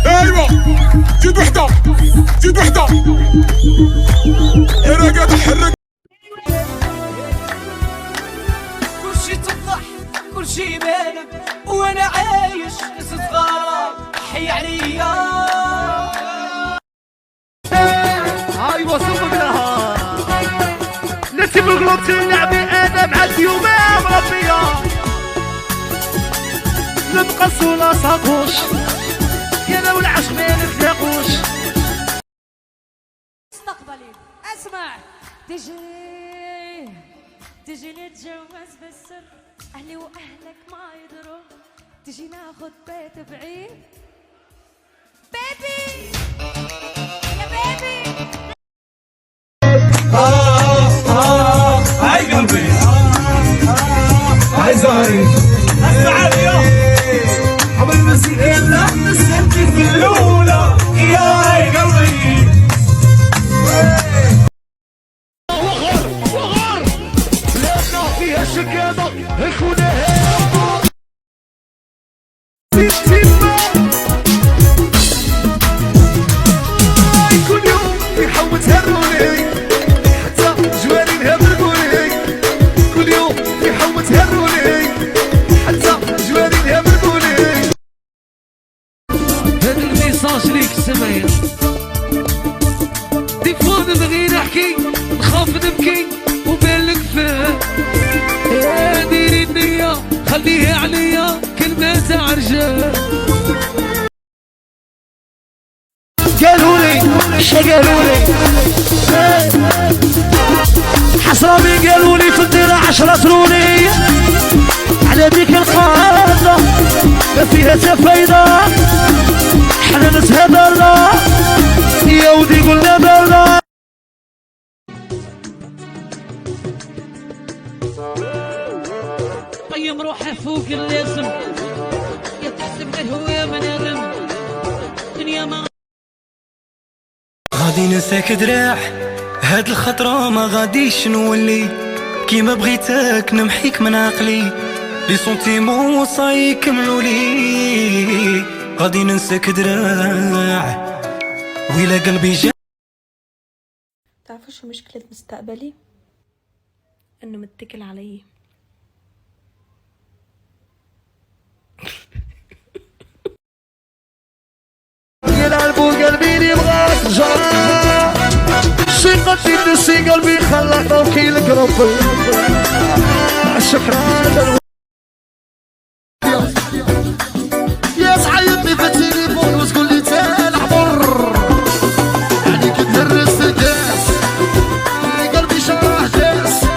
ايوه زيد وحده زيد وحده يا راقد حرك. كلشي تفضح كلشي يبان وانا عايش صغار حي عليا. هاي وصلت لها نسيب القلوب تلعبي انا معدي وما مربيه نبقى ولا صاقوش يا لو العشق ما نتلاقوش. مستقبلي اسمع تجي نتجوز بالسر اهلي واهلك ما يدروا تجي ناخد بيت بعيد بيبي يا بيبي. هاي قلبي هاي زهري اسمع اليوم حب المسكين لا مسكنتي في الاولى يا هاي قلبي. وغر لأنه فيها شكادة يكون كل يوم يحاول تهروني حتى جواري نهبرقوني كل يوم يحاول تهروني حتى جواري نهبرقوني. هذا الميساج ليك سمايا دي فوا نبغي نحكي نخاف نبكي وبالك فيه ديري النية خليها عليا كلمة تاع رجال. قالولي شا قالولي حسرة من قالولي في الديرة 10 تروني على ديك القادة ما فيها تفايدة حنا نتهدرنا يا ودي قلنا برنا. قيم روحه فوق اللازم يا تحسب غير هو من ادم دنيا ما غادي ننساك دراع هاد الخطرة ما غاديش نولي كيما بغيتك نمحيك من عقلي لي سونتيمون صاي كملوا لي غادي ننساك دراع ويلا قلبي جا. تعرفوا شو مشكلة مستقبلي؟ انه متكل علي. يلعبوا قلبي يبغاك جرى شي قد نسي قلبي خلاك توكيلك ربي شكرا يا تعيطني في التليفون وتقول لي تنعبر يعني كتهرس الكاس قلبي شرح جاس.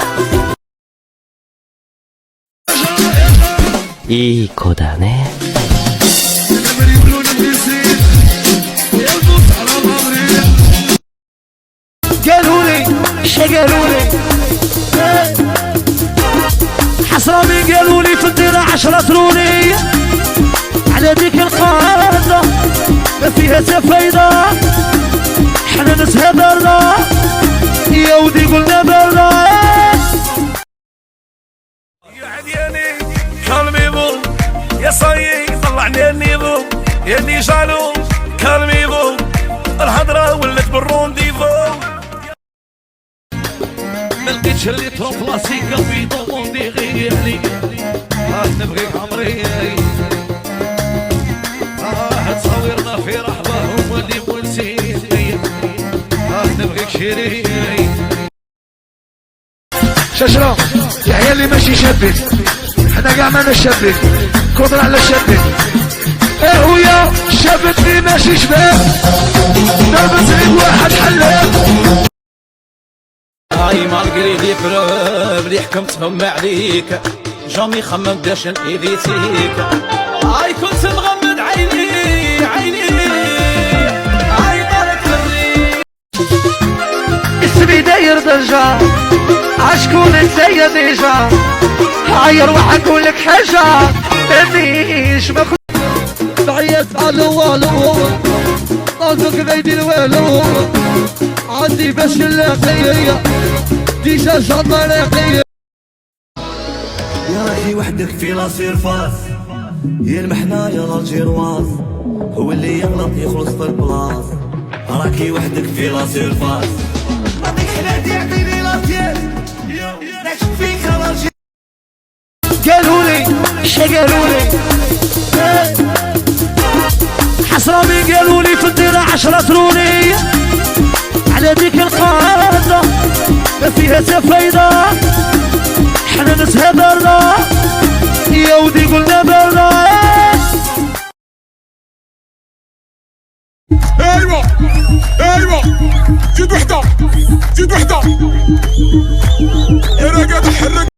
いい子だね。 قالولي شا قالولي حسرة من قالولي في الديرة 10 تروني على ديك القادة ما فيها تفايدة حنا نتهدرنا يا ودي قلنا برنا. يا عدياني كالميبو يا صايي طلعني النيبو يا اللي جالو كالميبو الهضرة ولت بالرونديفو. ملقيتش اللي ترومبلاسي قلبي دوموندي غير لي نبغيك عمري تصاورنا في رحبة هما اللي مونسين نبغيك شيري شجرة يا عيالي ماشي شابك حنا كاع ما نشابك كودر على شابك ايه ويا شابتني ماشي شباب لابس عيد واحد حلاق. هاي مالقري لي بروب اللي حكمتهم عليك جامي خمم داش ايديتيك هاي كنت مغمض عيني هاي طارت الريق اسمي داير ضجة عشكون انتيا ديجا هاي روح اقول لك حاجة مانيش مخ بعيط على والو طازق بيدي الوالو عندي باش نلاقي ديجا شاطة لاقي. يا راحي وحدك في لاصير فاس يا المحنة يا الجيرواز هو اللي يغلط يخلص في البلاص، راكي وحدك في راسي الفاس. نعطيك حلاتي عطيني لاسيات، نكشف فيك راجل. قالولي شا قالولي حسرة مين قالولي في الديرة 10 تروني على ديك القاعدة ما فيها فايدة. حنا ناس هدرنا يا ودي قلنا برنا. ايوه ايوه زيد وحده زيد وحده. انا قاعد احرك